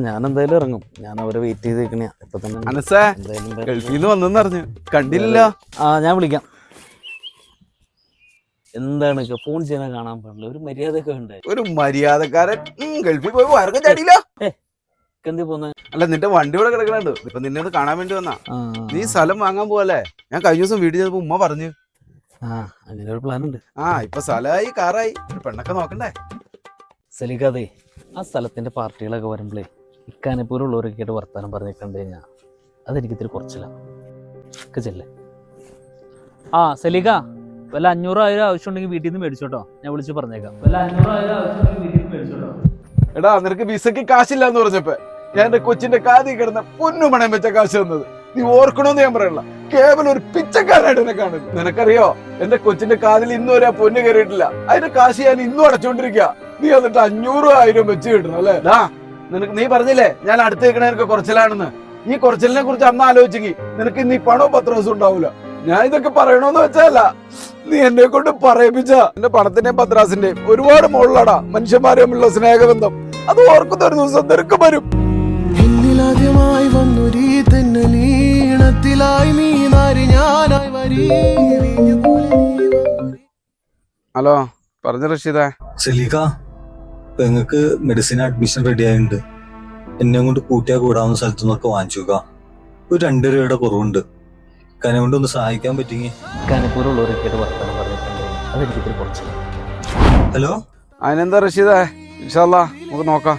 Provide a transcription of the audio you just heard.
ഞാൻ എന്തായാലും ഇറങ്ങും. ഞാൻ അവരെ വെയിറ്റ് ചെയ്ത് നിൽക്കണ ഇപ്പൊ തന്നെ. ഗൾഫിൽ നിന്ന് വന്നെന്നറിഞ്ഞു, കണ്ടില്ലല്ലോ. ഞാൻ വിളിക്കാം. എന്താണ് ഫോൺ ചെയ്യാൻ കാണാൻ പാടില്ല, ഒരു മര്യാദയൊക്കെ ഉണ്ട്. ഒരു മര്യാദക്കാരൻ ഗൾഫിൽ പോയി ആർക്കും ചടിയില്ല. എന്തി പോന്നെ? അല്ല, നിന്റെ വണ്ടി ഇവിടെ കിടക്കണുണ്ട്, ഇപ്പൊ നിന്നെ ഒന്ന് കാണാൻ വേണ്ടി വന്നാ. നീ സ്ഥലം വാങ്ങാൻ പോവല്ലേ? ഞാൻ കഴിഞ്ഞ ദിവസം വീട്ടിൽ ചെന്നപ്പോ ഉമ്മ പറഞ്ഞു അങ്ങനെ ഒരു പ്ലാൻ ഉണ്ട്. ഇപ്പൊ സ്ഥലമായി, കാറായി, ഒരു പെണ്ണൊക്കെ നോക്കണ്ടേ? സലിക്കാതെ ആ സ്ഥലത്തിന്റെ പാർട്ടികളൊക്കെ വരുമ്പോഴേ ഇക്കാനെപ്പോലുള്ളവരൊക്കെ ആയിട്ട് വർത്താനം പറഞ്ഞിട്ടുണ്ട് കഴിഞ്ഞാൽ അതെനിക്ക് ഇത്തിരി കുറച്ചില്ല ഒക്കെ ചെല്ലേ. സലിക, വല്ല 500,000 ആവശ്യം ഉണ്ടെങ്കിൽ വീട്ടിൽ നിന്ന് മേടിച്ചോട്ടോ, ഞാൻ വിളിച്ച് പറഞ്ഞേക്കാം. വല്ല 500,000 ആവശ്യം ഉണ്ടെങ്കിൽ വീട്ടിൽ നിന്ന് മേടിച്ചോട്ടോ. എടാ, നിനക്ക് വിസക്ക് കാശില്ല എന്ന് പറഞ്ഞപ്പോ ഞാൻ എന്റെ കൊച്ചിന്റെ കാതി കിടന്ന പൊന്നു പണയം വെച്ച കാശ് തന്നത് നീ ഓർക്കണോന്ന് ഞാൻ പറയണ്ട. കേവലം ഒരു പിച്ചക്കാരായിട്ട് എന്നെ കാണുന്നു. നിനക്കറിയോ, എന്റെ കൊച്ചിന്റെ കാതിൽ ഇന്നും ഒരു പൊന്ന് കയറിയിട്ടില്ല. അതിന്റെ കാശ് ഞാൻ ഇന്നും അടച്ചോണ്ടിരിക്കുക. നീ എന്നിട്ട് 500,000 വെച്ച് കിട്ടണം അല്ലേ? നിനക്ക് നീ പറഞ്ഞില്ലേ ഞാൻ അടുത്ത് നിൽക്കണ നിനക്ക് കുറച്ചിലാണെന്ന്. ഈ കുറച്ചിലിനെ കുറിച്ച് അന്ന് ആലോചിച്ചെങ്കിൽ നിനക്ക് ഇന്ന് ഈ പണവും 10 ദിവസം ഉണ്ടാവൂല. ഞാൻ ഇതൊക്കെ പറയണോന്ന് വെച്ചല്ല, നീ എന്നെ കൊണ്ട് പറയിപ്പിച്ച എന്റെ പണത്തിന്റെയും പത്രാസിന്റെയും ഒരുപാട് മുകളിലാടാ മനുഷ്യന്മാരെ തമ്മിലുള്ള സ്നേഹബന്ധം. അത് ഓർക്കുന്ന ഒരു ദിവസം നിനക്ക് വരും. ഹലോ, പറഞ്ഞ റഷീദേ. സലീഖ, പെങ്ങൾക്ക് മെഡിസിൻ അഡ്മിഷൻ റെഡി ആയിട്ടുണ്ട്. എന്നെ കൊണ്ട് കൂട്ടിയാ കൂടാവുന്ന സ്ഥലത്തു നിന്നൊക്കെ വാങ്ങിച്ചുക. ഒരു 2 രൂപയുടെ കുറവുണ്ട്. കനെ കൊണ്ട് ഒന്ന് സഹായിക്കാൻ പറ്റിങ്ങി. ഹലോ, അതിനെന്താ റഷീദേ, ഇൻഷാ അല്ലാ നമുക്ക് നോക്കാം.